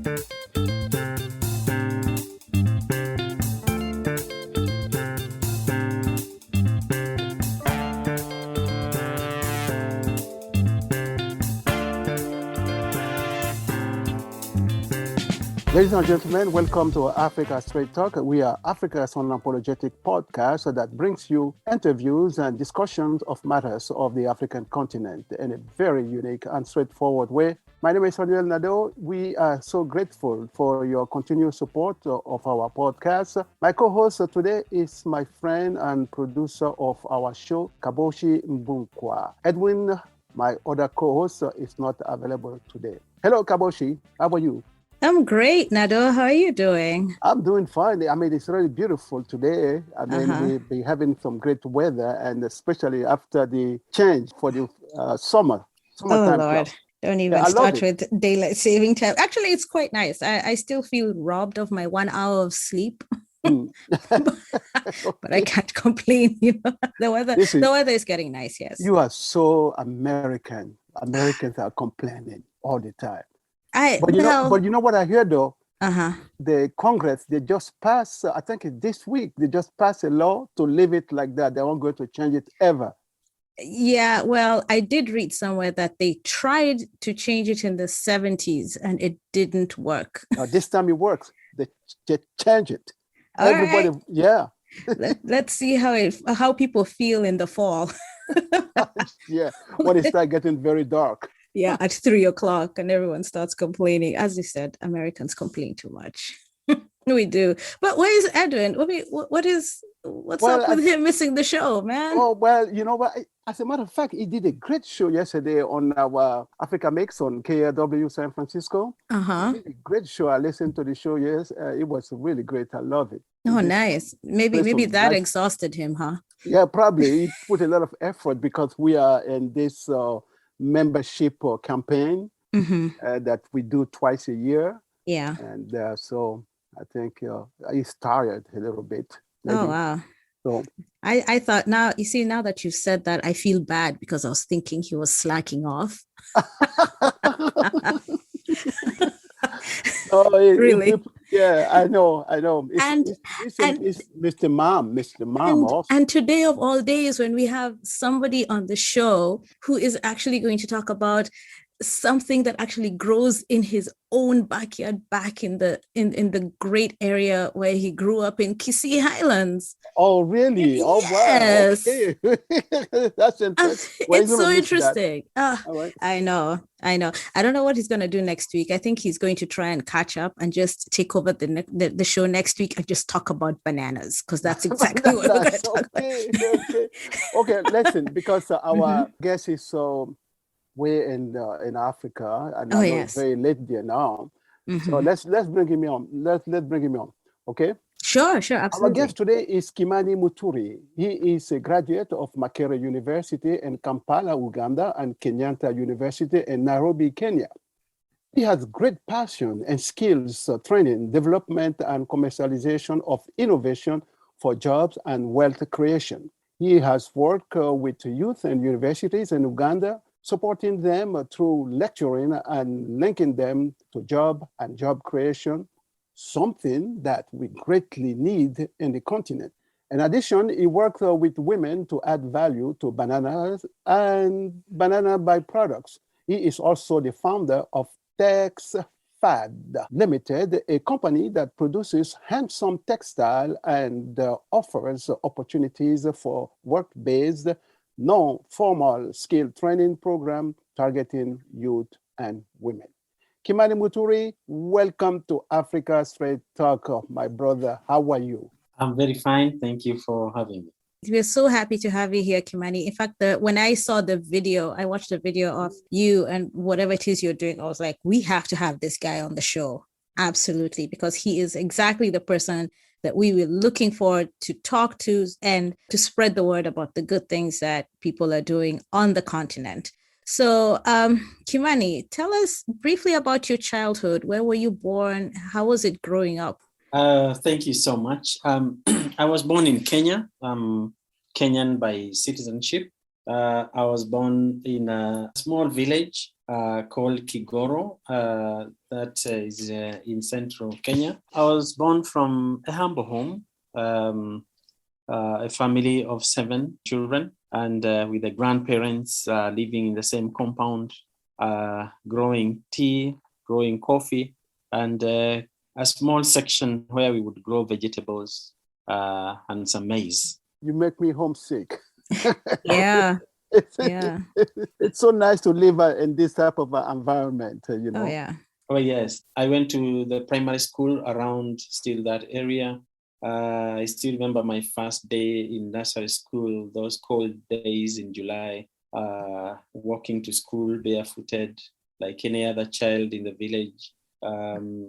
Ladies and gentlemen, welcome to Africa Straight Talk. We are Africa's unapologetic podcast that brings you interviews and discussions of matters of the African continent in a very unique and straightforward way. My name is Samuel Nadeau. We are so grateful for your continued support of our podcast. My co-host today is my friend and producer of our show, Kaboshi Mbunkwa. Edwin, my other co-host, is not available today. Hello, Kaboshi. How are you? I'm great, Nado. How are you doing? I'm doing fine. I mean, it's really beautiful today. I mean, we'll be having some great weather, and especially after the change for the summertime. Oh, Lord. Don't even start with daylight saving time. Actually, it's quite nice. I still feel robbed of my 1 hour of sleep. But I can't complain. The weather is getting nice, yes. You are so American. Americans are complaining all the time. But you know what I hear though? The Congress, they just passed, I think it's this week, they just passed a law to leave it like that. They won't go to change it ever. Yeah, well, I did read somewhere that they tried to change it in the 70s and it didn't work. This time it works. They change it. Everybody, right. Yeah. Let's see how people feel in the fall. Yeah, when it starts getting very dark. Yeah, at 3 o'clock and everyone starts complaining. As you said, Americans complain too much. We do. But where is Edwin? What's up with him missing the show, man? Oh, well, you know what? As a matter of fact, he did a great show yesterday on our Africa Mix on KRW San Francisco. He did a great show. I listened to the show, yes. It was really great. I love it. Oh, nice. Maybe that exhausted him, huh? Yeah, probably. He put a lot of effort because we are in this membership campaign that we do twice a year. Yeah. And so I think he's tired a little bit. Maybe. Oh, wow. So I thought now that you've said that, I feel bad because I was thinking he was slacking off. Really? Yeah, I know. It's Mr. Mom. And today of all days, when we have somebody on the show who is actually going to talk about something that actually grows in his own backyard back in the great area where he grew up in Kisii Highlands. Oh, really? Yes. Oh, wow. Okay. That's interesting. It's so interesting. Right. I know. I don't know what he's going to do next week. I think he's going to try and catch up and just take over the show next week and just talk about bananas, because that's exactly what we're going to talk about. Okay, listen, because our guest is so way in Africa, and it's very late there now. So let's bring him on. Let's bring him on. Okay. Sure, absolutely. Our guest today is Kimani Muturi. He is a graduate of Makerere University in Kampala, Uganda, and Kenyatta University in Nairobi, Kenya. He has great passion and skills, training, development, and commercialization of innovation for jobs and wealth creation. He has worked with youth and universities in Uganda, supporting them through lecturing and linking them to job and job creation, something that we greatly need in the continent. In addition, he works with women to add value to bananas and banana byproducts. He is also the founder of TexFad Limited, a company that produces handsome textile and offers opportunities for work-based, non-formal skill training program targeting youth and women. Kimani Muturi, welcome to Africa Straight Talk, my brother. How are you? I'm very fine. Thank you for having me. We're so happy to have you here, Kimani. In fact, when I saw the video, I watched the video of you and whatever it is you're doing, I was like, we have to have this guy on the show. Absolutely, because he is exactly the person that we were looking forward to talk to and to spread the word about the good things that people are doing on the continent. So, Kimani, tell us briefly about your childhood. Where were you born? How was it growing up? Thank you so much. I was born in Kenya. I'm Kenyan by citizenship. I was born in a small village called Kigoro, that is in central Kenya. I was born from a humble home, a family of 7 children, and with the grandparents living in the same compound, growing tea, growing coffee, and a small section where we would grow vegetables and some maize. You make me homesick. Yeah. It's, Yeah. it's so nice to live in this type of environment, Oh, yeah. Oh, yes. I went to the primary school around still that area. I still remember my first day in nursery school, those cold days in July, walking to school barefooted like any other child in the village,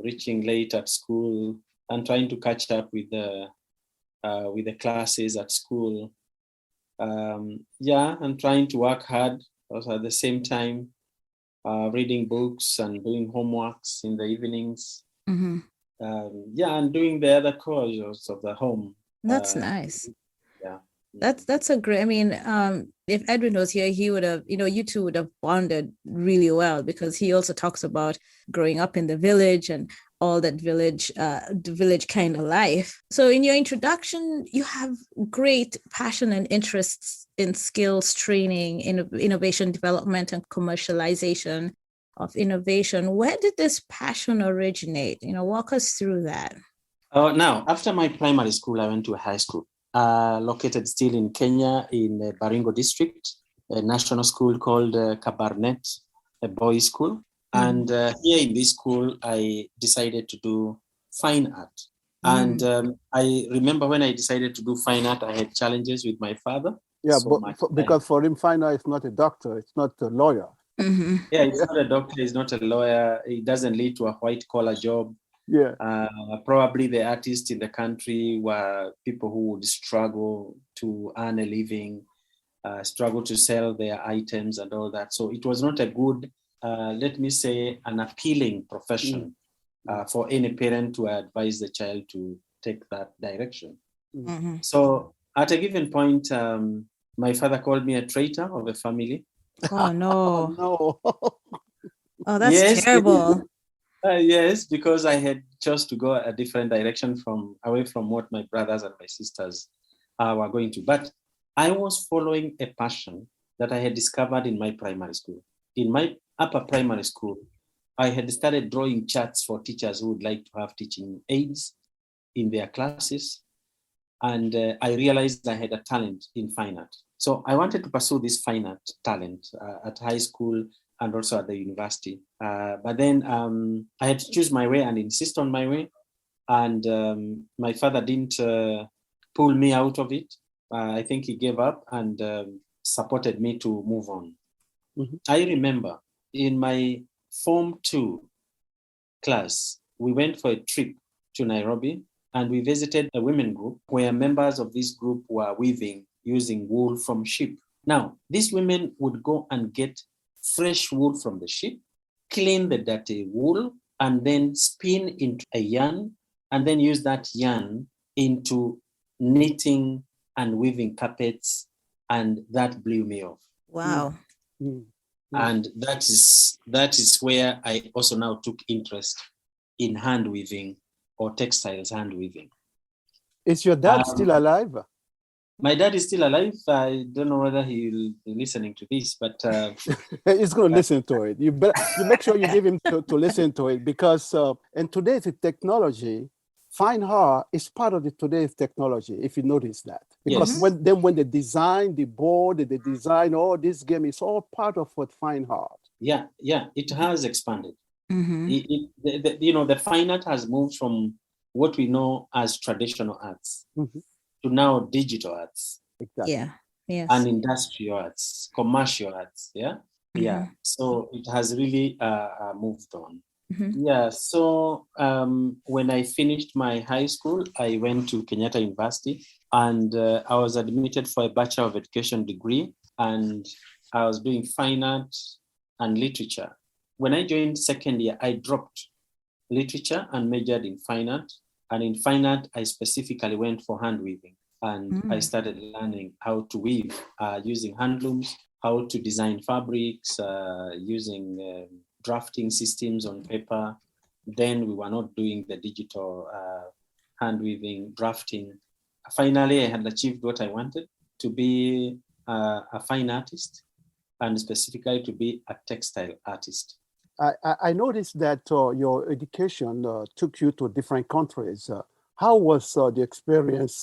reaching late at school and trying to catch up with the classes at school. And trying to work hard also at the same time, reading books and doing homeworks in the evenings. Mm-hmm. And doing the other chores of the home. That's nice. Yeah. That's a great, I mean, if Edwin was here, he would have, you two would have bonded really well, because he also talks about growing up in the village and all that the village kind of life. So in your introduction, you have great passion and interests in skills training, innovation development and commercialization of innovation. Where did this passion originate? Walk us through that. Now, after my primary school, I went to a high school located still in Kenya in the Baringo district, a national school called Kabarnet, a boys' school. And here in this school, I decided to do fine art. And I remember when I decided to do fine art, I had challenges with my father. Yeah, because for him, fine art is not a doctor, it's not a lawyer. Mm-hmm. Yeah, he's not a doctor, he's not a lawyer. It doesn't lead to a white-collar job. Yeah. Probably the artists in the country were people who would struggle to earn a living, struggle to sell their items and all that. So it was not a good, let me say, an appealing profession for any parent to advise the child to take that direction. Mm-hmm. So at a given point, my father called me a traitor of a family. Oh, no. No. Oh, that's terrible. Yes, because I had chose to go a different direction away from what my brothers and my sisters were going to. But I was following a passion that I had discovered in my primary school. In my upper primary school, I had started drawing charts for teachers who would like to have teaching aids in their classes. And I realized I had a talent in fine art. So I wanted to pursue this fine art talent at high school and also at the university. But then I had to choose my way and insist on my way. And my father didn't pull me out of it. I think he gave up and supported me to move on. Mm-hmm. I remember in my Form 2 class, we went for a trip to Nairobi and we visited a women group where members of this group were weaving using wool from sheep. Now, these women would go and get fresh wool from the sheep, clean the dirty wool, and then spin into a yarn, and then use that yarn into knitting and weaving carpets, and that blew me off. Wow. Mm-hmm. And that is where I also now took interest in hand weaving or textiles hand weaving. Is your dad still alive? My dad is still alive. I don't know whether he'll be listening to this, but he's going to listen to it. You make sure you give him to listen to it, because in today's technology, fine art is part of today's technology, if you notice that. Because when they design the board, they design all this game, it's all part of what fine art. Yeah, it has expanded. Mm-hmm. The fine art has moved from what we know as traditional arts to now digital arts. Exactly. Yeah. Yes. And industrial arts, commercial arts. Yeah. Mm-hmm. Yeah. So it has really moved on. Mm-hmm. Yeah. So when I finished my high school, I went to Kenyatta University and I was admitted for a Bachelor of Education degree, and I was doing fine art and literature. When I joined second year, I dropped literature and majored in fine art. And in fine art, I specifically went for hand weaving. And I started learning how to weave using hand looms, how to design fabrics using drafting systems on paper. Then we were not doing the digital hand weaving, drafting. Finally, I had achieved what I wanted, to be a fine artist, and specifically to be a textile artist. I noticed that your education took you to different countries. How was the experience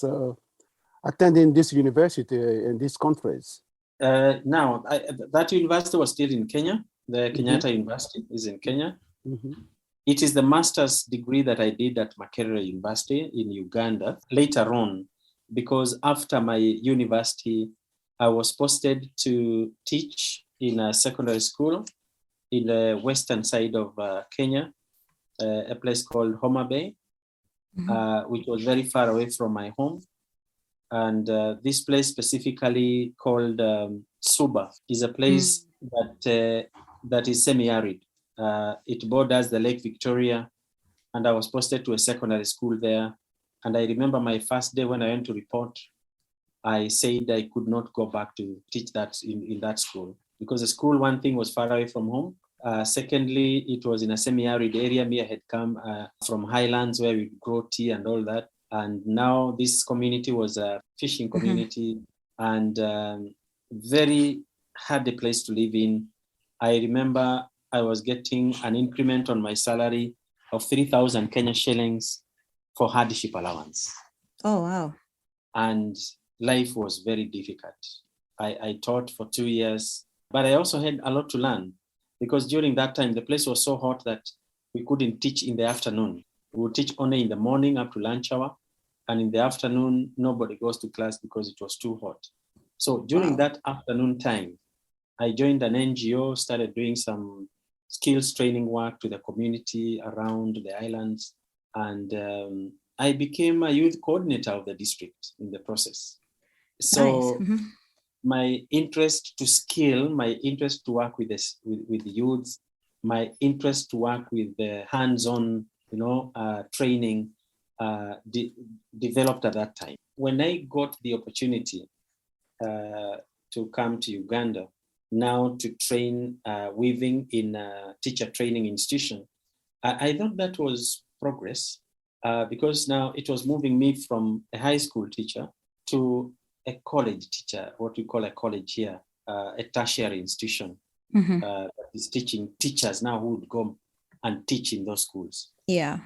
attending this university in these countries? Now, that university was still in Kenya. The Kenyatta University is in Kenya. It is the master's degree that I did at Makerere University in Uganda later on, because after my university, I was posted to teach in a secondary school in the western side of Kenya, a place called Homa Bay, which was very far away from my home. And this place specifically called Suba is a place that is semi-arid. It borders the Lake Victoria, and I was posted to a secondary school there. And I remember my first day when I went to report, I said I could not go back to teach that in that school, because the school, one thing, was far away from home. Secondly, it was in a semi-arid area. Me, I had come from highlands where we grow tea and all that. And now this community was a fishing community and very hard a place to live in. I remember I was getting an increment on my salary of 3,000 Kenya shillings for hardship allowance. Oh, wow. And life was very difficult. I taught for 2 years, but I also had a lot to learn, because during that time, the place was so hot that we couldn't teach in the afternoon. We would teach only in the morning up to lunch hour. And in the afternoon, nobody goes to class because it was too hot. So during that afternoon time, I joined an NGO, started doing some skills training work to the community around the islands. And I became a youth coordinator of the district in the process. So my interest to skill, my interest to work with the youths, my interest to work with the hands-on, training developed at that time. When I got the opportunity to come to Uganda, now to train weaving in a teacher training institution, I thought that was progress, because now it was moving me from a high school teacher to a college teacher, what we call a college here, a tertiary institution that is teaching teachers now who would go and teach in those schools. Yeah.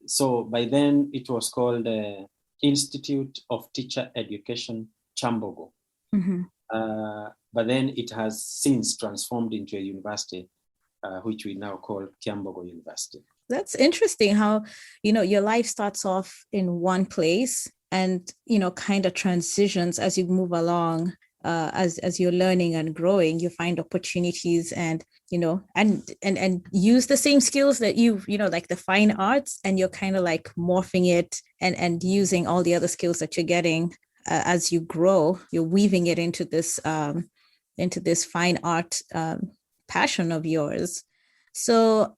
So by then it was called the Institute of Teacher Education, Chambogo. But then it has since transformed into a university, which we now call Kyambogo University. That's interesting how, your life starts off in one place and, kind of transitions as you move along. As you're learning and growing, you find opportunities and, and use the same skills that you've, like the fine arts, and you're kind of like morphing it and using all the other skills that you're getting as you grow. You're weaving it into this fine art passion of yours. So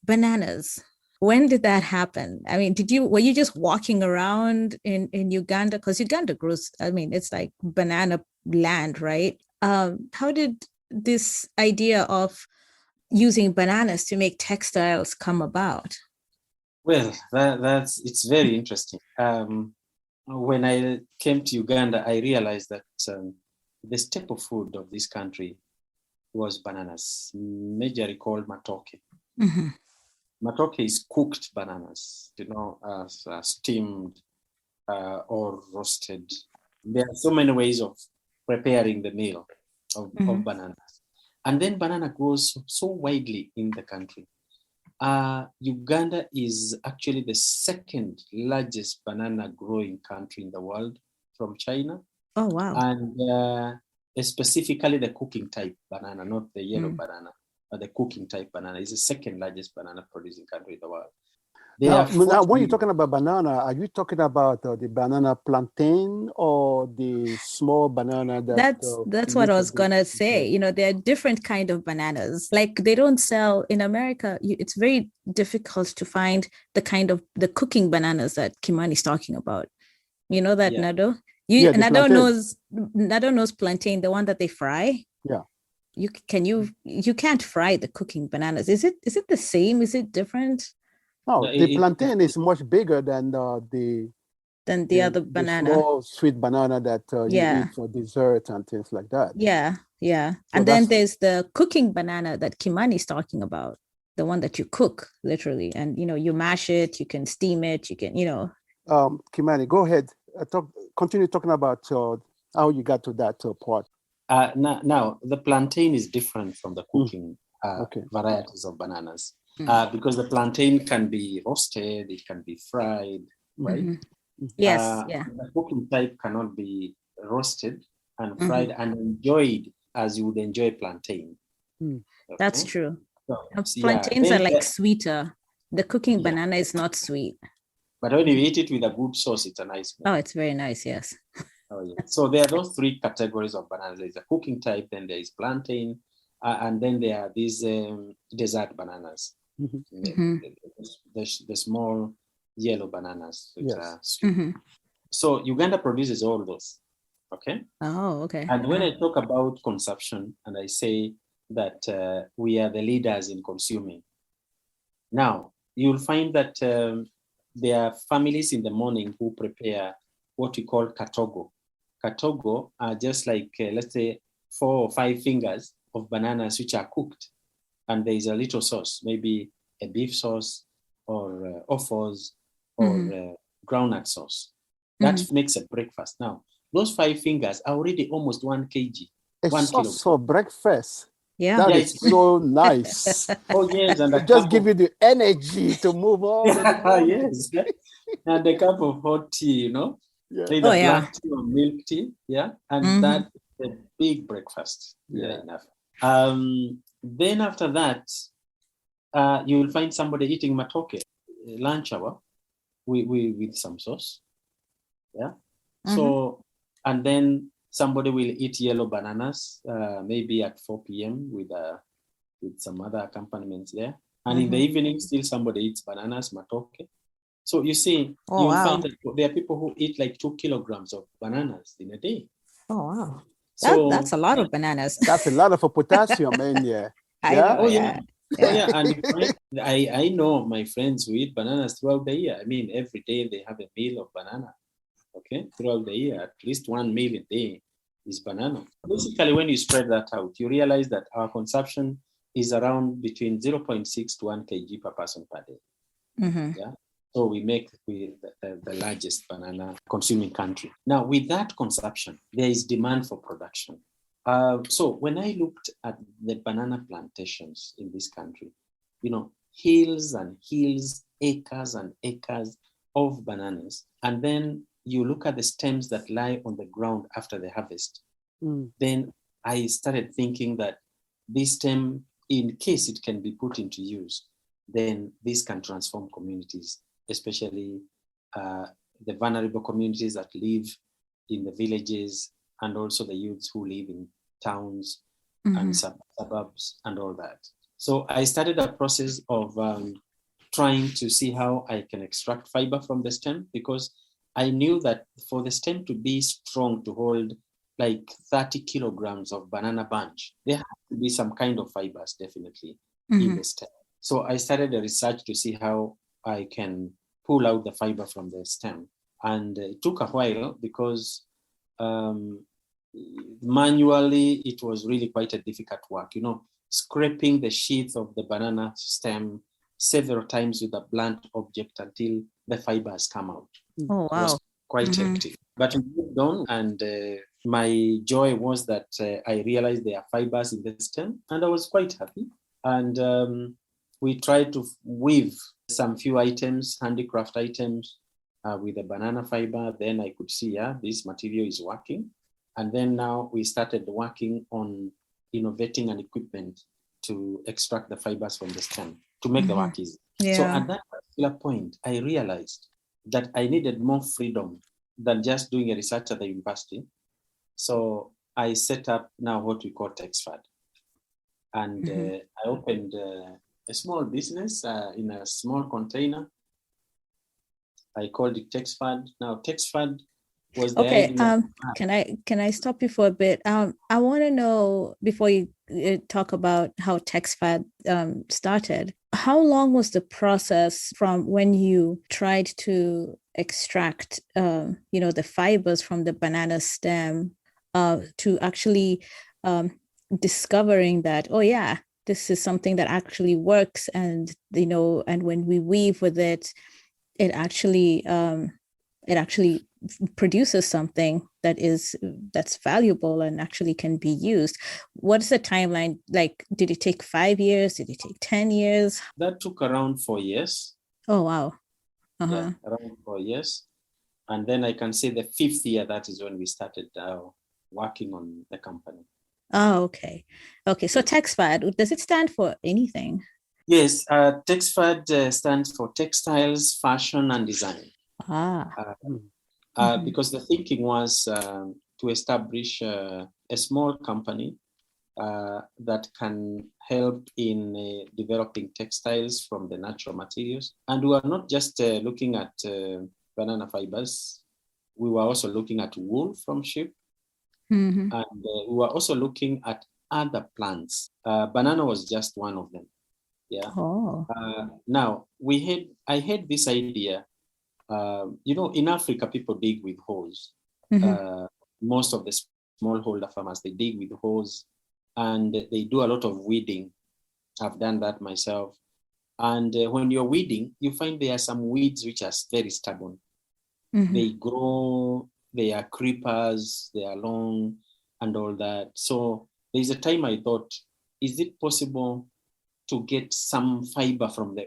bananas, when did that happen? I mean, were you just walking around in Uganda? Because Uganda grows, it's like banana land, right? How did this idea of using bananas to make textiles come about? Well, it's very interesting. When I came to Uganda, I realized that the staple food of this country was bananas, majorly called matoke. Matoke is cooked bananas, steamed or roasted. There are so many ways of preparing the meal of bananas. And then banana grows so widely in the country. Uganda is actually the second largest banana growing country in the world from China. Oh, wow. And specifically the cooking type banana, not the yellow banana, but the cooking type banana is the second largest banana producing country in the world. Now, when you're talking about banana, are you talking about the banana plantain or the small banana? That's what I was gonna say. There are different kind of bananas. Like they don't sell in America. It's very difficult to find the cooking bananas that Kimani is talking about. You know that, Nado? Yeah, the Nado plantain. knows plantain, the one that they fry. Yeah. You can't fry the cooking bananas. Is it the same? Is it different No, No, the plantain is much bigger than the than the other banana? small sweet banana that you Yeah. eat for dessert and things like that. Yeah. So And then that's there's the cooking banana that Kimani's talking about, the one that you cook literally, and you mash it, you can steam it, you can Kimani, go ahead. Continue talking about how you got to that part. Now, the plantain is different from the cooking Okay. varieties of bananas because the plantain can be roasted, it can be fried, right? Yes. Yeah. The cooking type cannot be roasted and fried and enjoyed as you would enjoy plantain. Mm. Okay? That's true. So, Plantains are like then, sweeter. The cooking banana is not sweet. but when you eat it with a good sauce, it's a nice meal. Oh, it's very nice. Yes. Oh, yeah. So there are those three categories of bananas. There's a cooking type, then there is plantain, and then there are these dessert bananas. The small yellow bananas. Yes. So Uganda produces all those. Okay. Oh, okay. And when I talk about consumption, and I say that we are the leaders in consuming, now you'll find that there are families in the morning who prepare what we call katogo. Katogo are just like, let's say, 4 or 5 fingers of bananas which are cooked. And there is a little sauce, maybe a beef sauce or offals or groundnut sauce. That makes a breakfast. Now, those 5 fingers are already almost 1 kg. A 1 sauce kilogram. for breakfast. Yeah. That is so nice. Oh, yes. And it just give you the energy to move on. Yes. And a cup of hot tea, either black tea or milk tea. Yeah. And that's a big breakfast. Yeah. Enough. Then after that, you will find somebody eating matoke, lunch hour, with some sauce. Yeah. So, and then somebody will eat yellow bananas, maybe at 4 p.m. with some other accompaniments there. And in the evening, still somebody eats bananas, matoke. So you see, you'll find that there are people who eat like 2 kilograms of bananas in a day. Oh, wow. So that's a lot of bananas. That's a lot of potassium in there. Yeah. And I know my friends who eat bananas throughout the year. I mean, every day they have a meal of banana. Okay, throughout the year, at least 1 meal a day is banana. Basically, when you spread that out, you realize that our consumption is around between 0.6 to 1 kg per person per day. Yeah. So we make the largest banana consuming country. Now, with that consumption, there is demand for production. So when I looked at the banana plantations in this country, hills and hills, acres and acres of bananas, and then you look at the stems that lie on the ground after the harvest, then I started thinking that this stem, in case it can be put into use, then this can transform communities, especially the vulnerable communities that live in the villages and also the youths who live in towns and suburbs and all that. So I started a process of trying to see how I can extract fiber from the stem, because I knew that for the stem to be strong, to hold like 30 kilograms of banana bunch, there has to be some kind of fibers definitely in the stem. So I started a research to see how I can pull out the fiber from the stem. And it took a while because manually it was really quite a difficult work, scraping the sheath of the banana stem several times with a blunt object until the fibers come out. Oh, wow. It was quite hectic. But we moved on, and my joy was that I realized there are fibers in the stem, and I was quite happy. And we tried to weave some few items, handicraft items, with the banana fiber. Then I could see, this material is working. And then now we started working on innovating an equipment to extract the fibers from the stem to make the work easy. Yeah. So at that particular point, I realized that I needed more freedom than just doing a research at the university. So I set up now what we call TextFund. And I opened a small business in a small container. I called it TextFund. Now TextFund was the Okay, idea. can I stop you for a bit? I want to know before you talk about how TextFad started. How long was the process from when you tried to extract, the fibers from the banana stem, to actually discovering that, oh yeah, this is something that actually works, and and when we weave with it, it actually produces something that's valuable and actually can be used. What's the timeline like? Did it take 5 years? Did it take 10 years? That took around 4 years. Oh wow. Yeah, around 4 years. And then I can say the fifth year, that is when we started working on the company. Oh, okay. So TextFad, does it stand for anything? Yes, TextFad stands for textiles, fashion, and design. Because the thinking was to establish a small company that can help in developing textiles from the natural materials. And we are not just looking at banana fibers. We were also looking at wool from sheep. And we were also looking at other plants. Banana was just one of them. Yeah. Now I had this idea. In Africa, people dig with hoes. Most of the smallholder farmers, they dig with hoes, and they do a lot of weeding. I've done that myself. And when you're weeding, you find there are some weeds which are very stubborn. They grow, they are creepers, they are long, and all that. So there's a time I thought, is it possible to get some fiber from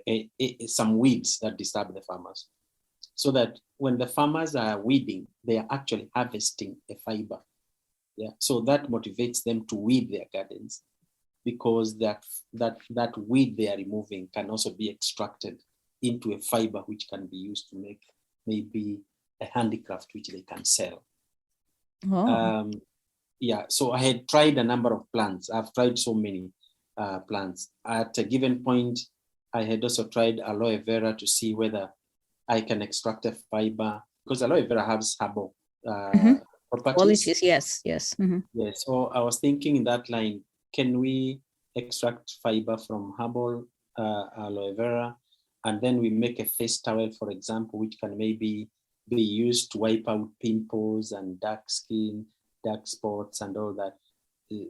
some weeds that disturb the farmers, so that when the farmers are weeding, they are actually harvesting a fiber. Yeah, so that motivates them to weed their gardens, because that weed they are removing can also be extracted into a fiber which can be used to make maybe a handicraft which they can sell. So I had tried a number of plants. I've tried so many plants. At a given point, I had also tried aloe vera to see whether I can extract a fiber, because aloe vera has herbal properties. Yes. Yes. So I was thinking in that line, can we extract fiber from herbal aloe vera, and then we make a face towel, for example, which can maybe be used to wipe out pimples and dark skin, dark spots, and all that.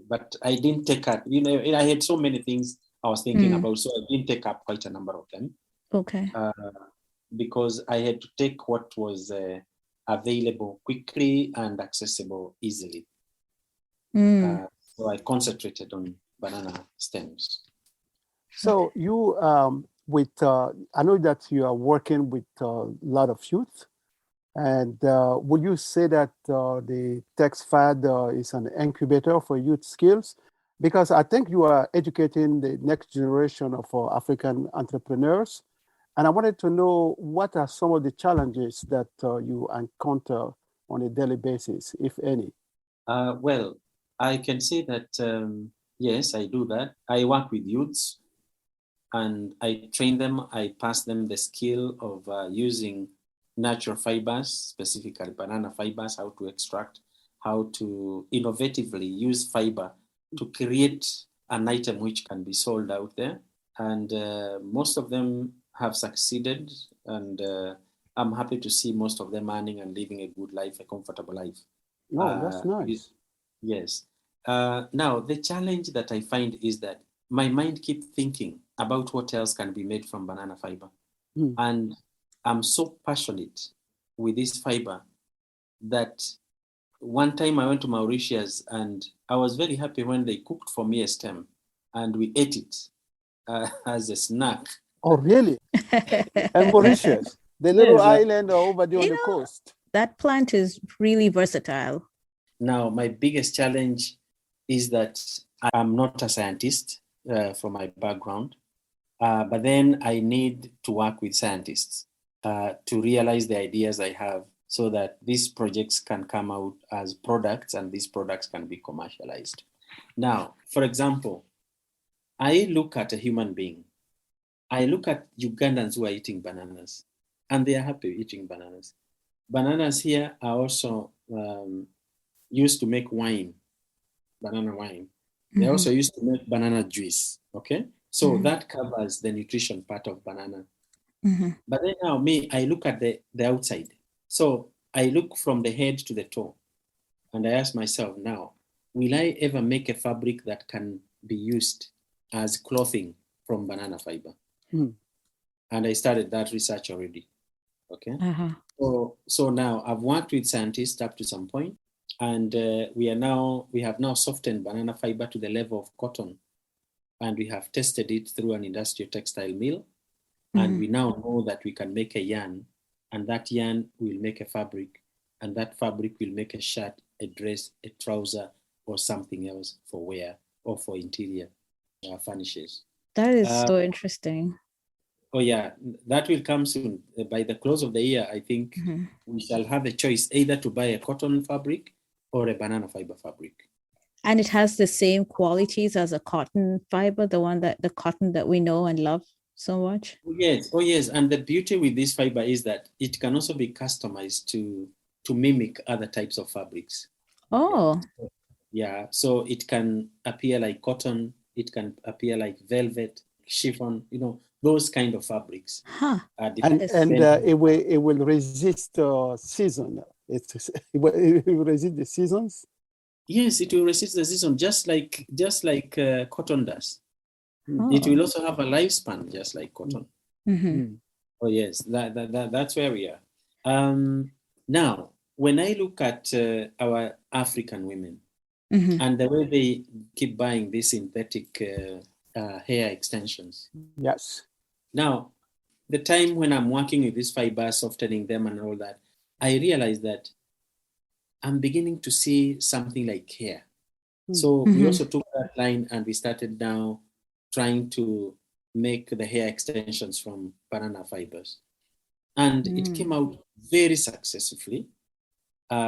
But I didn't take up, I had so many things I was thinking about, so I didn't take up quite a number of them. Okay. Because I had to take what was available quickly and accessible easily. So I concentrated on banana stems. So you, I know that you are working with a lot of youth. And would you say that the TextFad is an incubator for youth skills? Because I think you are educating the next generation of African entrepreneurs. And I wanted to know, what are some of the challenges that you encounter on a daily basis, if any? Well, I can say that, yes, I do that. I work with youths, and I train them. I pass them the skill of using natural fibers, specifically banana fibers, how to extract, how to innovatively use fiber to create an item which can be sold out there. And most of them have succeeded, and I'm happy to see most of them earning and living a good life, a comfortable life. Oh, that's nice. Yes. Now, the challenge that I find is that my mind keeps thinking about what else can be made from banana fiber. And I'm so passionate with this fiber that one time I went to Mauritius, and I was very happy when they cooked for me a stem, and we ate it as a snack. Oh, really? And Mauritius, the little island over there on the coast. That plant is really versatile. Now, my biggest challenge is that I'm not a scientist from my background, but then I need to work with scientists to realize the ideas I have, so that these projects can come out as products, and these products can be commercialized. Now, for example, I look at a human being. I look at Ugandans who are eating bananas, and they are happy eating bananas. bananas here are also used to make wine, banana wine. They also used to make banana juice. Okay, so that covers the nutrition part of banana. But then now I look at the outside. So I look from the head to the toe, and I ask myself now, will I ever make a fabric that can be used as clothing from banana fiber? And I started that research already. Okay. So now I've worked with scientists up to some point, and we have now softened banana fiber to the level of cotton, and we have tested it through an industrial textile mill, and we now know that we can make a yarn, and that yarn will make a fabric, and that fabric will make a shirt, a dress, a trouser, or something else for wear or for interior furnishes. That is so interesting. Oh yeah, that will come soon. By the close of the year, I think we shall have a choice either to buy a cotton fabric or a banana fiber fabric. And it has the same qualities as a cotton fiber, the cotton that we know and love so much. Oh yes. And the beauty with this fiber is that it can also be customized to mimic other types of fabrics. Oh. Yeah. So it can appear like cotton, it can appeer like velvet, chiffon, those kind of fabrics. And it will resist season. It will resist the seasons. Yes, it will resist the season, just like cotton does. It will also have a lifespan, just like cotton. Oh yes, that's where we are. Now, when I look at our African women and the way they keep buying these synthetic hair extensions. Yes. Now, the time when I'm working with these fibers, softening them and all that, I realize that I'm beginning to see something like hair. So we also took that line and we started now trying to make the hair extensions from banana fibers. And it came out very successfully.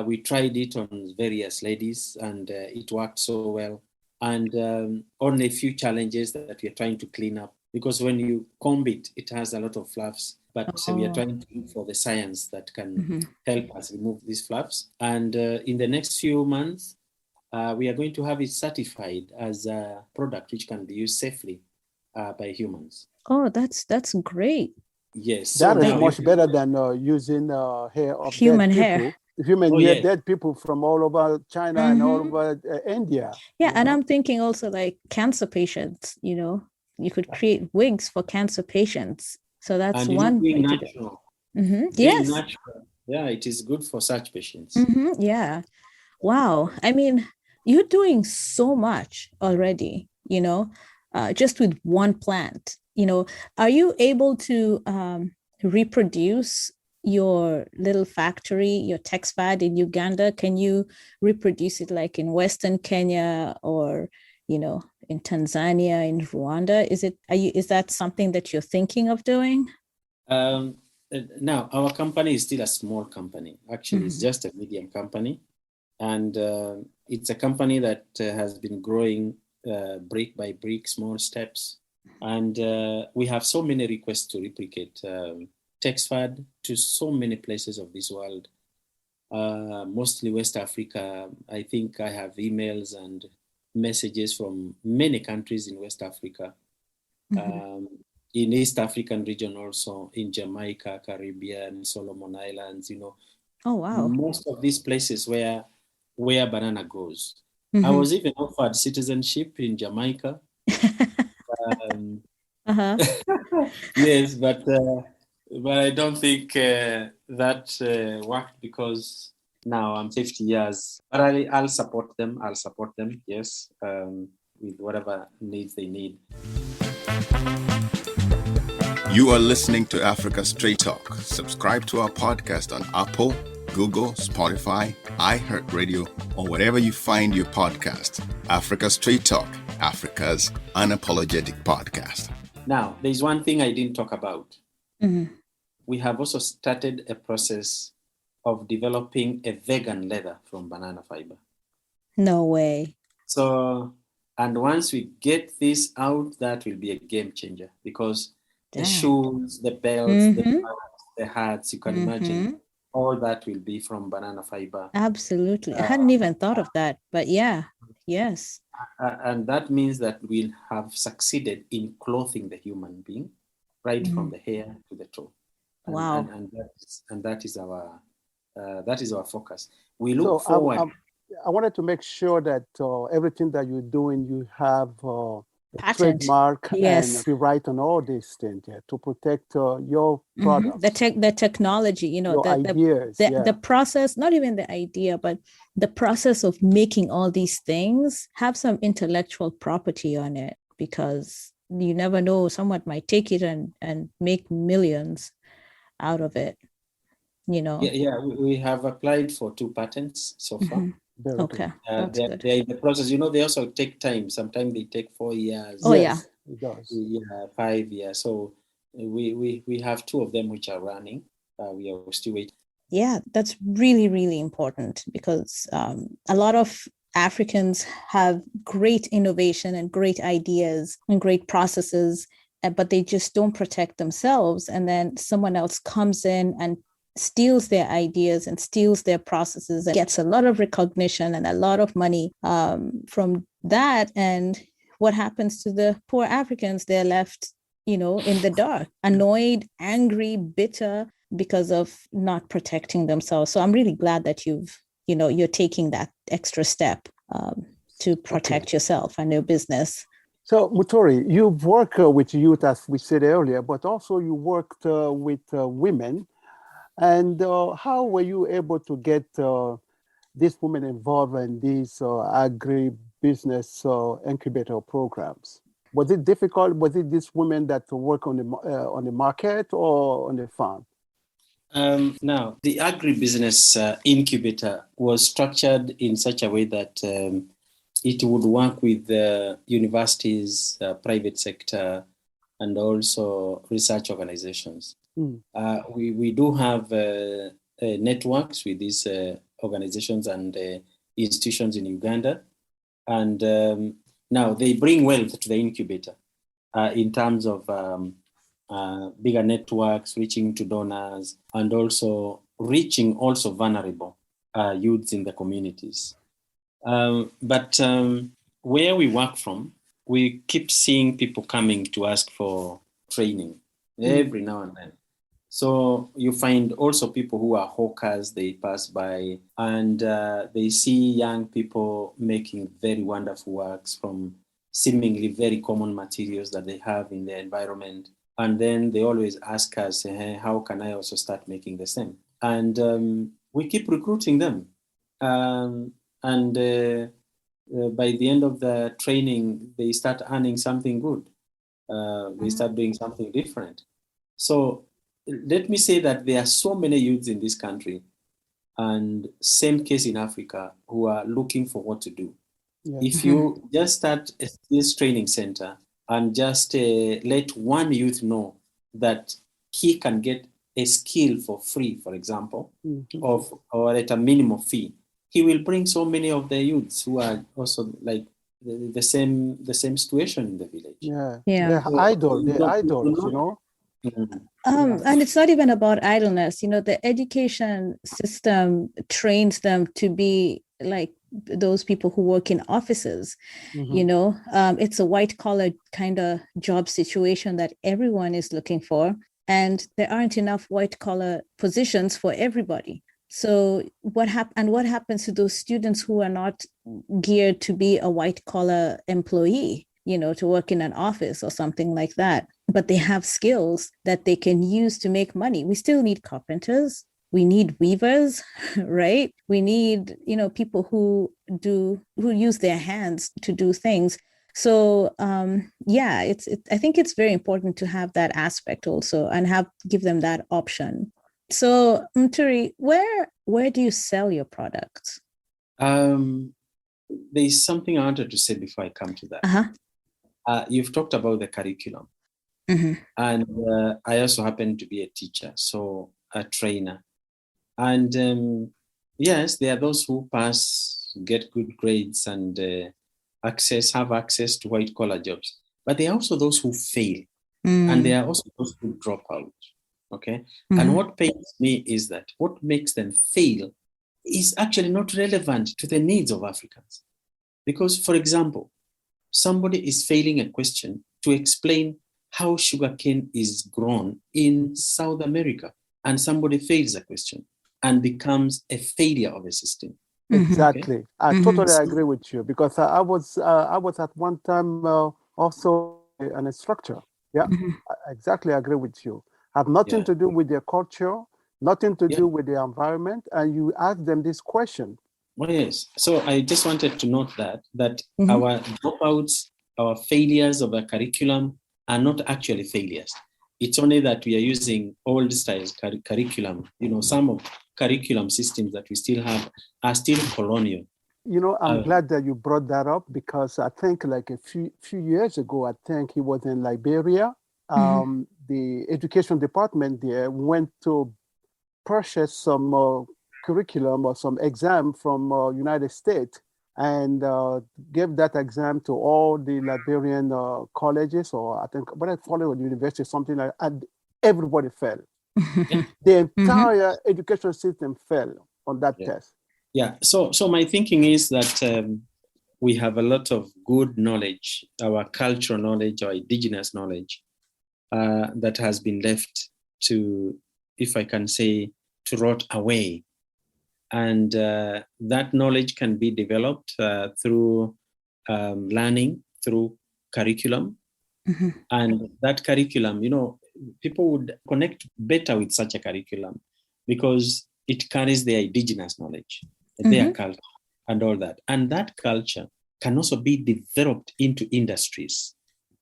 We tried it on various ladies and it worked so well. And only a few challenges that we are trying to clean up, because when you comb it, it has a lot of fluffs. But we are trying to look for the science that can help us remove these fluffs. And in the next few months, we are going to have it certified as a product which can be used safely by humans. Oh, that's great. Yes. That is much better than using hair of human dead hair. people. Dead people from all over China and all over India. Yeah, and I'm thinking also like cancer patients, you could create wigs for cancer patients. So that's one way to do it. Yes. Natural. Yeah, it is good for such patients. Yeah. Wow. I mean, you're doing so much already, just with one plant. Are you able to reproduce your little factory, your TexFad in Uganda? Can you reproduce it like in Western Kenya or, in Tanzania, in Rwanda? Is that something that you're thinking of doing? Now, our company is still a small company. Actually, it's just a medium company. And it's a company that has been growing brick by brick, small steps. And we have so many requests to replicate TexFad to so many places of this world, mostly West Africa. I think I have emails and messages from many countries in West Africa, in East African region also, in Jamaica, Caribbean, Solomon Islands, Oh, wow. Most of these places where banana grows. I was even offered citizenship in Jamaica. Yes, but I don't think that worked because now I'm 50 years. But I'll support them. Yes, with whatever needs they need. You are listening to Africa Straight Talk. Subscribe to our podcast on Apple, Google, Spotify, iHeartRadio, or wherever you find your podcast. Africa Straight Talk, Africa's unapologetic podcast. Now, there's one thing I didn't talk about. We have also started a process of developing a vegan leather from banana fiber. No way. So, and once we get this out, that will be a game changer, because the shoes, the belts, the hats, you can imagine. all that will be from banana fiber. Absolutely. I hadn't even thought of that, but yeah, yes. And that means that we'll have succeeded in clothing the human being, right from the hair to the toe. Wow. And that is our focus. We look forward. I wanted to make sure that everything that you're doing, you have a Patent. trademark Yes. and copyright on all these things to protect your product. The technology, your ideas, the process, not even the idea, but the process of making all these things have some intellectual property on it, because you never know, someone might take it and make millions out of it, Yeah, we have applied for 2 patents so far. Okay, that's good. They're in the process. They also take time. Sometimes they take 4 years. Oh, yes, it does. 5 years. So we have 2 of them which are running. We are still waiting. Yeah, that's really, really important, because a lot of Africans have great innovation and great ideas and great processes, but they just don't protect themselves. And then someone else comes in and steals their ideas and steals their processes and gets a lot of recognition and a lot of money from that. And what happens to the poor Africans? They're left, in the dark, annoyed, angry, bitter, because of not protecting themselves. So I'm really glad that you're taking that extra step to protect yourself and your business. So Muturi, you've worked with youth, as we said earlier, but also you worked with women. And how were you able to get these women involved in these agri-business incubator programs? Was it difficult? Was it these women that work on the market or on the farm? Now, the agribusiness incubator was structured in such a way that it would work with universities, private sector, and also research organizations. We do have networks with these organizations and institutions in Uganda. And now they bring wealth to the incubator in terms of bigger networks, reaching to donors, and also reaching vulnerable youths in the communities. But where we work from, we keep seeing people coming to ask for training every now and then. So you find also people who are hawkers, they pass by and they see young people making very wonderful works from seemingly very common materials that they have in their environment. And then they always ask us, hey, how can I also start making the same? And we keep recruiting them. And by the end of the training, they start earning something good. They start doing something different. So let me say that there are so many youths in this country, and same case in Africa, who are looking for what to do. Yeah. If you just start this training center and just let one youth know that he can get a skill for free, for example, or at a minimum fee, he will bring so many of the youths who are also like the same situation in the village. Yeah. So, they're idols. And it's not even about idleness. The education system trains them to be like those people who work in offices. It's a white collar kind of job situation that everyone is looking for, and there aren't enough white collar positions for everybody. So what happens to those students who are not geared to be a white collar employee, to work in an office or something like that, but they have skills that they can use to make money? We still need carpenters. We need weavers, right? We need, people who use their hands to do things. So, I think it's very important to have that aspect also and give them that option. So, Muturi, where do you sell your products? There's something I wanted to say before I come to that. You've talked about the curriculum. And I also happen to be a teacher, so a trainer. And yes, there are those who pass, get good grades, and have access to white collar jobs. But there are also those who fail, and there are also those who drop out. Okay. Mhm. And what pains me is that what makes them fail is actually not relevant to the needs of Africans. Because, for example, somebody is failing a question to explain how sugarcane is grown in South America, and somebody fails a question and becomes a failure of a system. Mhm. Exactly. I Mhm. totally agree with you because I was at one time also an instructor. Yeah, Mhm. I exactly agree with you. Have nothing Yeah. to do with their culture, nothing to Yeah. do with the environment, and you ask them this question. Well, yes. So I just wanted to note that Mhm. our dropouts, our failures of a curriculum are not actually failures. It's only that we are using old style curriculum. Some of curriculum systems that we still have are still colonial. You know, I'm Uh, glad that you brought that up because I think like a few years ago, I think he was in Liberia. The education department there went to purchase some curriculum or some exam from United States and give that exam to all the Liberian colleges or I think what I call it university, something like that. And everybody fell. The entire education system fell on that yeah. test. Yeah. So my thinking is that we have a lot of good knowledge, our cultural knowledge, our indigenous knowledge, that has been left to, if I can say, to rot away. And that knowledge can be developed through learning, through curriculum. And that curriculum, people would connect better with such a curriculum because it carries their indigenous knowledge, their culture, and all that. And that culture can also be developed into industries,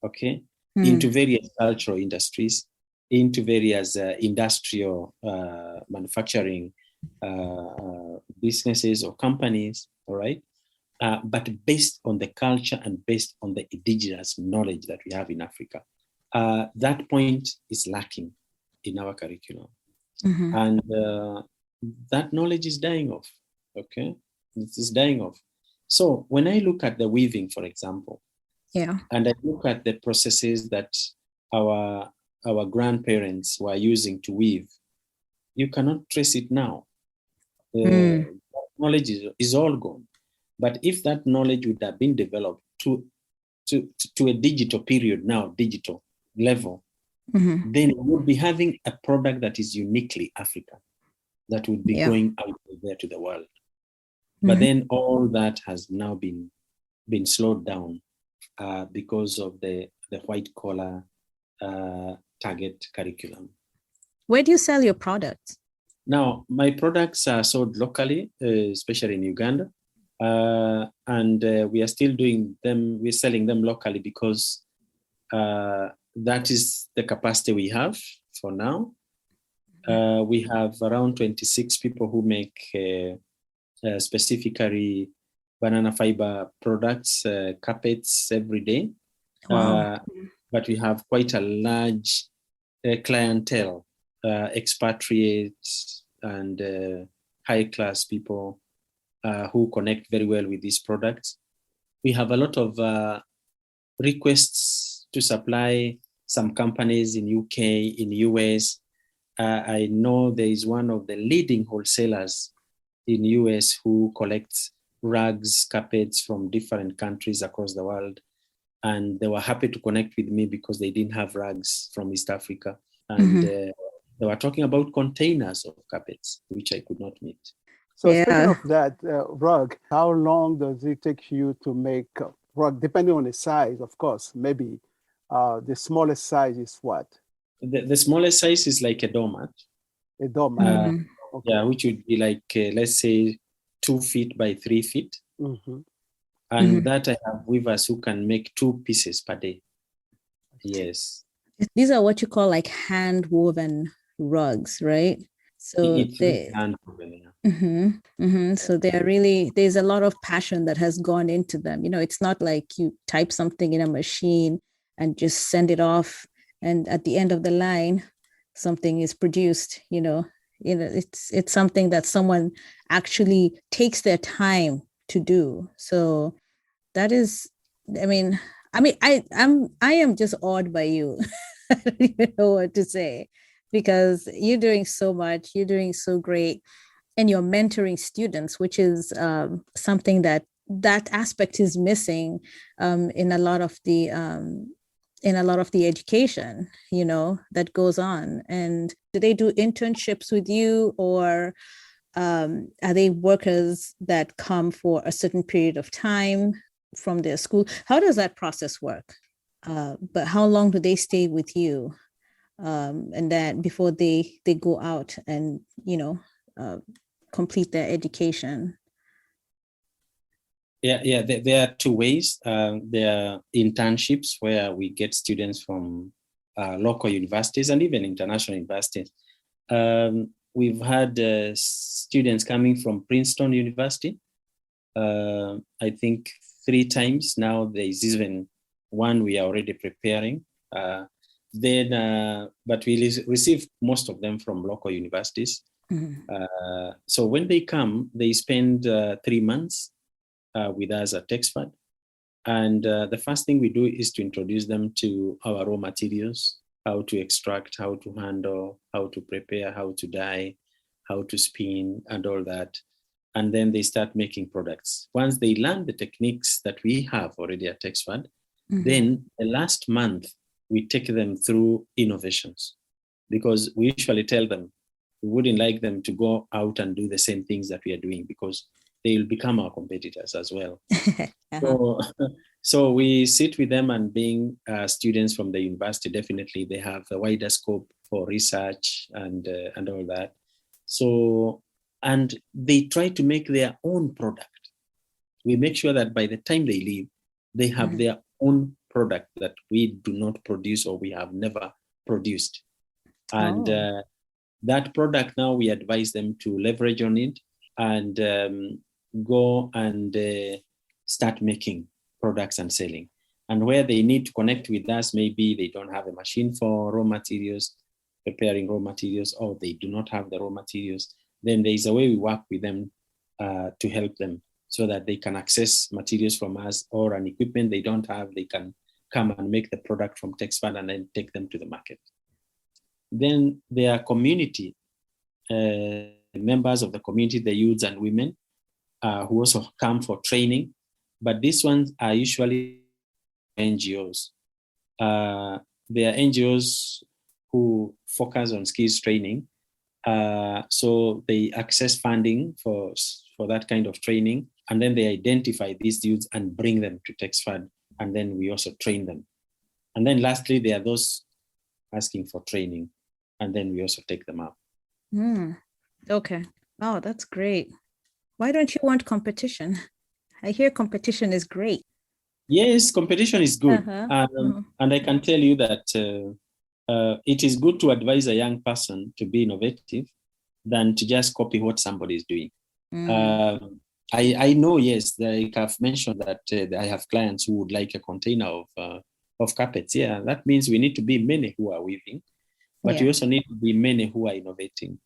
okay? Into various cultural industries, into various industrial manufacturing businesses or companies, all right? But based on the culture and based on the indigenous knowledge that we have in Africa. That point is lacking in our curriculum. And that knowledge is dying off, okay? It is dying off. So when I look at the weaving, for example, Yeah. and I look at the processes that our grandparents were using to weave, you cannot trace it now. The knowledge is all gone. But if that knowledge would have been developed to a digital period now, digital level, then we would be having a product that is uniquely African, that would be going out there to the world. But then all that has now been slowed down because of the white collar target curriculum. Where do you sell your products? Now, my products are sold locally, especially in Uganda. And we are still doing them, we're selling them locally because that is the capacity we have for now. We have around 26 people who make specifically banana fiber products, carpets every day. Wow. But we have quite a large clientele, expatriates and high-class people who connect very well with these products. We have a lot of requests to supply some companies in UK, in US. I know there is one of the leading wholesalers in US who collects rugs, carpets from different countries across the world. And they were happy to connect with me because they didn't have rugs from East Africa. And they were talking about containers of carpets, which I could not meet. So speaking of that rug, how long does it take you to make a rug, depending on the size, of course? Maybe the smallest size is what? The smallest size is like a doormat. A doormat. Okay. Yeah, which would be like, let's say, 2 feet by 3 feet. And that I have weavers who can make 2 pieces per day. Yes. These are what you call like hand woven rugs, right? So It's they hand woven, yeah. So they're really, there's a lot of passion that has gone into them. It's not like you type something in a machine and just send it off, and at the end of the line, something is produced. It's something that someone actually takes their time to do. So that is, I am just awed by you. I don't even know what to say. because you're doing so much, you're doing so great, and you're mentoring students, which is something that aspect is missing in a lot of the education, that goes on. And do they do internships with you, or are they workers that come for a certain period of time from their school? How does that process work? But how long do they stay with you? And then before they go out and, complete their education? Yeah. There are two ways. There are internships where we get students from local universities and even international universities. We've had students coming from Princeton University. I think 3 times now. There is even one we are already preparing. But we receive most of them from local universities. Mm-hmm. So when they come, they spend 3 months with us at Texford. And the first thing we do is to introduce them to our raw materials, how to extract, how to handle, how to prepare, how to dye, how to spin, and all that. And then they start making products. Once they learn the techniques that we have already at Texford, Mm-hmm. then the last month, we take them through innovations, because we usually tell them we wouldn't like them to go out and do the same things that we are doing, because they will become our competitors as well. So we sit with them, and being students from the university, definitely they have a wider scope for research and all that. So, and they try to make their own product. We make sure that by the time they leave, they have Mm-hmm. their own product that we do not produce or we have never produced. And that product now we advise them to leverage on it and go and start making products and selling. And where they need to connect with us, maybe they don't have a machine for raw materials, preparing raw materials, or they do not have the raw materials, then there is a way we work with them to help them so that they can access materials from us, or an equipment they don't have, they can come and make the product from Texford and then take them to the market. Then there are community members of the community, the youths and women, who also come for training. But these ones are usually NGOs. They are NGOs who focus on skills training. So they access funding for that kind of training, and then they identify these youths and bring them to Texford, and then we also train them. And then lastly, there are those asking for training, and then we also take them up. Okay. Oh, that's great. Why don't you want competition? I hear competition is great. Yes, competition is good. And I can tell you that it is good to advise a young person to be innovative than to just copy what somebody is doing. I know, yes, like I've mentioned that I have clients who would like a container of carpets. Yeah, that means we need to be many who are weaving, but you also need to be many who are innovating.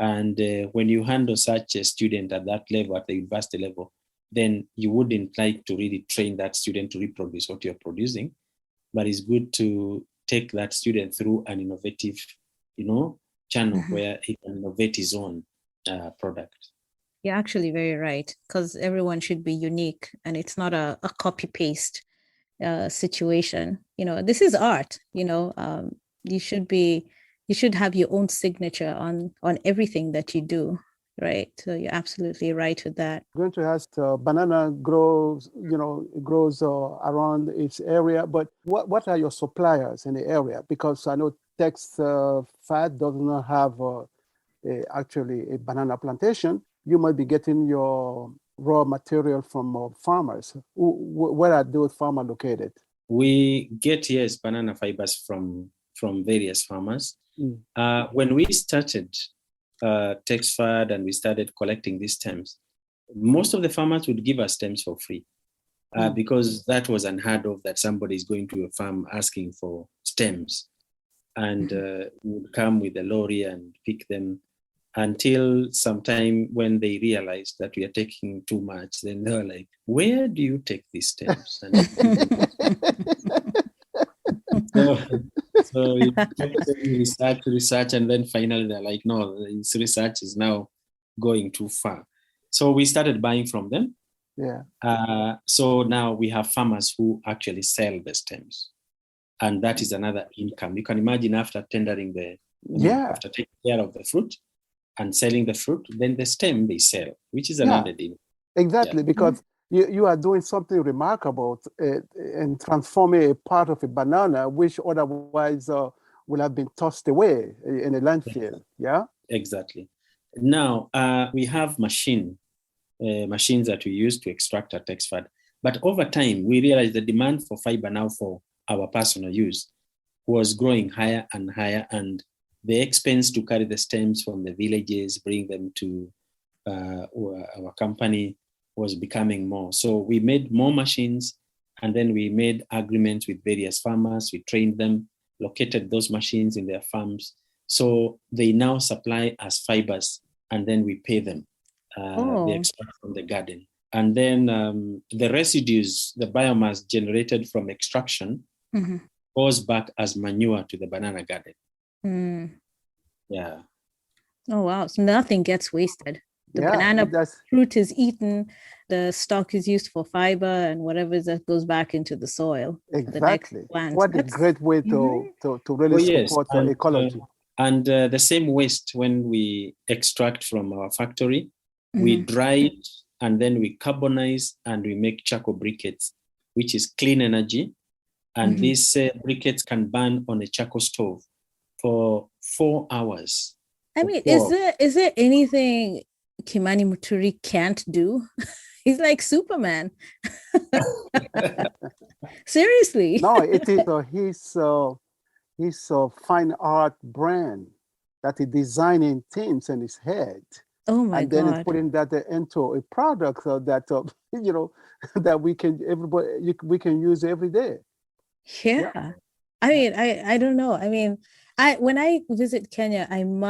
And when you handle such a student at that level, at the university level, then you wouldn't like to really train that student to reproduce what you're producing, but it's good to take that student through an innovative, channel where he can innovate his own product. You're actually very right, because everyone should be unique, and it's not a copy-paste situation. This is art. You should have your own signature on everything that you do, right? So you're absolutely right with that. I'm going to ask, banana grows around its area, but what are your suppliers in the area? Because I know Texford does not have actually a banana plantation. You might be getting your raw material from farmers. Where are those farmers located? We get, yes, banana fibers from various farmers. When we started Texford and we started collecting these stems, most of the farmers would give us stems for free because that was unheard of, that somebody is going to a farm asking for stems, and would come with a lorry and pick them, until sometime when they realized that we are taking too much. Then they were like, where do you take these stems? So we kept saying research, and then finally they're like, no, this research is now going too far. So we started buying from them. Yeah. So now we have farmers who actually sell the stems, and that is another income. You can imagine after tendering after taking care of the fruit and selling the fruit, then the stem they sell, which is another deal. Exactly, because you are doing something remarkable and transforming a part of a banana which otherwise would have been tossed away in a landfill. Yeah. Exactly. Now we have machines that we use to extract our text fat. But over time, we realized the demand for fiber now for our personal use was growing higher and higher, and the expense to carry the stems from the villages, bring them to our company was becoming more. So we made more machines, and then we made agreements with various farmers. We trained them, located those machines in their farms. So they now supply us fibers, and then we pay them. They extract from the garden. And then the residues, the biomass generated from extraction, goes back as manure to the banana garden. Yeah. Oh, wow. So nothing gets wasted. The banana fruit is eaten, the stalk is used for fiber, and whatever that goes back into the soil. Exactly. What a great way to really support ecology. And the same waste, when we extract from our factory, we dry it, and then we carbonize, and we make charcoal briquettes, which is clean energy. And these briquettes can burn on a charcoal stove for 4 hours. I mean, is there anything Kimani Muturi can't do? He's like Superman. Seriously. No, it is his fine art brand that he designing things in his head. Oh my and then God. putting that into a product that that we can use every day. Yeah. I mean, I don't know. I mean, when I visit Kenya, I'm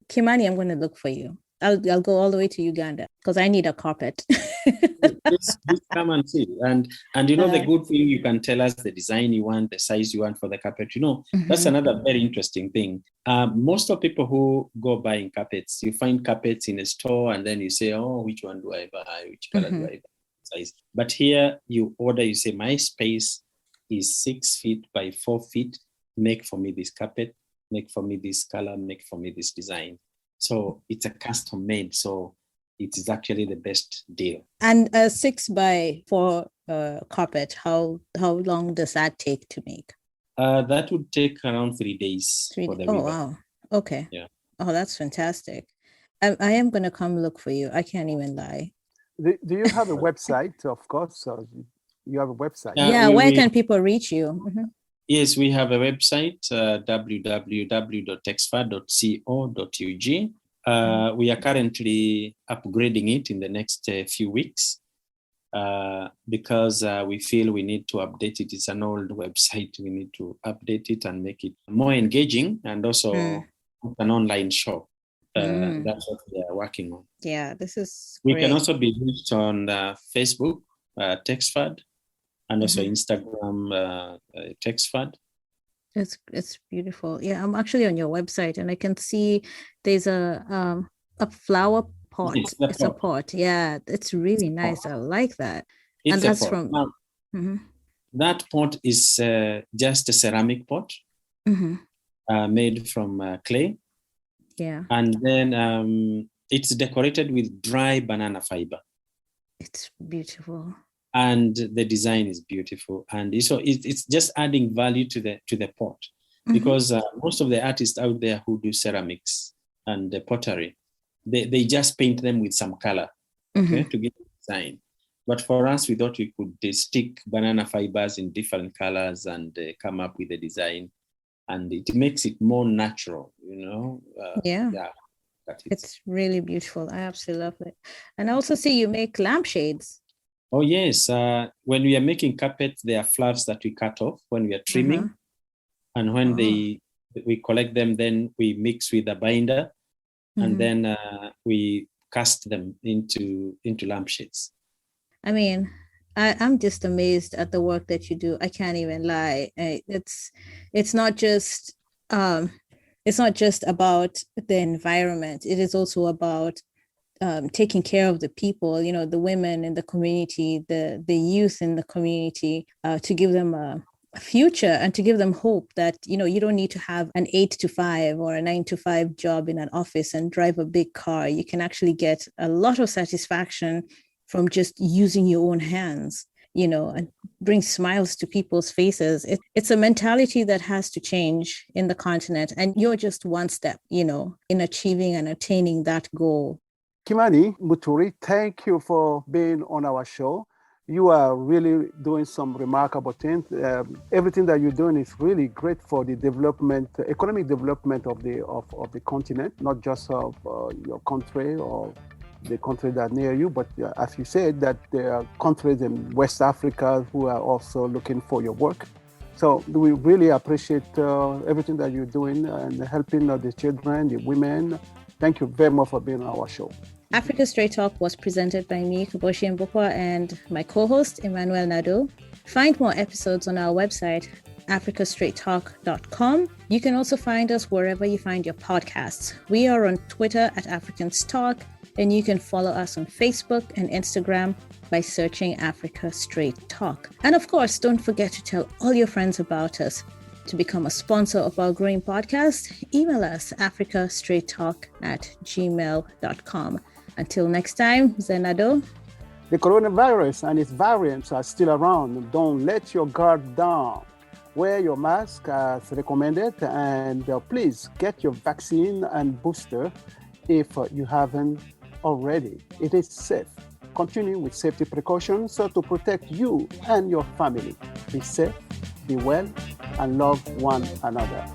Kimani, I'm going to look for you. I'll go all the way to Uganda because I need a carpet. Please come and see. And the good thing, you can tell us the design you want, the size you want for the carpet. That's another very interesting thing. Most of people who go buying carpets, you find carpets in a store and then you say, oh, which one do I buy? Which color do I buy? Size. But here you order, you say, my space is 6 feet by 4 feet. Make for me this carpet, make for me this color, make for me this design. So it's a custom made. So it is actually the best deal. And a 6 by 4 carpet, how long does that take to make? That would take around 3 days. For the ribbon. Wow. Okay. Yeah. Oh, that's fantastic. I am going to come look for you. I can't even lie. Do you have a website? Of course. You have a website. Where can people reach you? Yes, we have a website, www.texfa.co.ug. We are currently upgrading it in the next few weeks because we feel we need to update it. It's an old website. We need to update it and make it more engaging, and also an online shop. That's what we are working on. Yeah, this is We great. can also be reached on Facebook, TexFad, and also Instagram, TexFad. It's beautiful. Yeah, I'm actually on your website and I can see there's a flower pot. It's a pot. Yeah, it's really nice. I like that. It's and that's a pot. from Now, that pot is just a ceramic pot made from clay. Yeah. And then it's decorated with dry banana fiber. It's beautiful. And the design is beautiful. And so it's just adding value to the pot. Because most of the artists out there who do ceramics and the pottery, they just paint them with some color to get the design. But for us, we thought we could stick banana fibers in different colors and come up with a design. And it makes it more natural, Yeah. It's really beautiful. I absolutely love it. And I also see you make lampshades. Oh, yes. When we are making carpets, there are fluffs that we cut off when we are trimming. And when we collect them, then we mix with a binder and then we cast them into lampshades. I mean, I'm just amazed at the work that you do. I can't even lie. It's not just about the environment. It is also about taking care of the people, the women in the community, the youth in the community, to give them a future and to give them hope that, you don't need to have an 8 to 5 or a 9 to 5 job in an office and drive a big car. You can actually get a lot of satisfaction from just using your own hands, and bring smiles to people's faces. It's a mentality that has to change in the continent. And you're just one step, in achieving and attaining that goal. Kimani Muturi, thank you for being on our show. You are really doing some remarkable things. Everything that you're doing is really great for the economic development of the continent, not just of your country or the country that are near you, but as you said, that there are countries in West Africa who are also looking for your work. So we really appreciate everything that you're doing and helping the children, the women. Thank you very much for being on our show. Africa Straight Talk was presented by me, Kaboshi Mbukwa, and my co-host, Emmanuel Nadeau. Find more episodes on our website, africastraighttalk.com. You can also find us wherever you find your podcasts. We are on Twitter at Africans Talk, and you can follow us on Facebook and Instagram by searching Africa Straight Talk. And of course, don't forget to tell all your friends about us. To become a sponsor of our growing podcast, email us africastraighttalk@gmail.com. Until next time, Zenado. The coronavirus and its variants are still around. Don't let your guard down. Wear your mask as recommended, and please get your vaccine and booster if you haven't already. It is safe. Continue with safety precautions to protect you and your family. Be safe, be well, and love one another.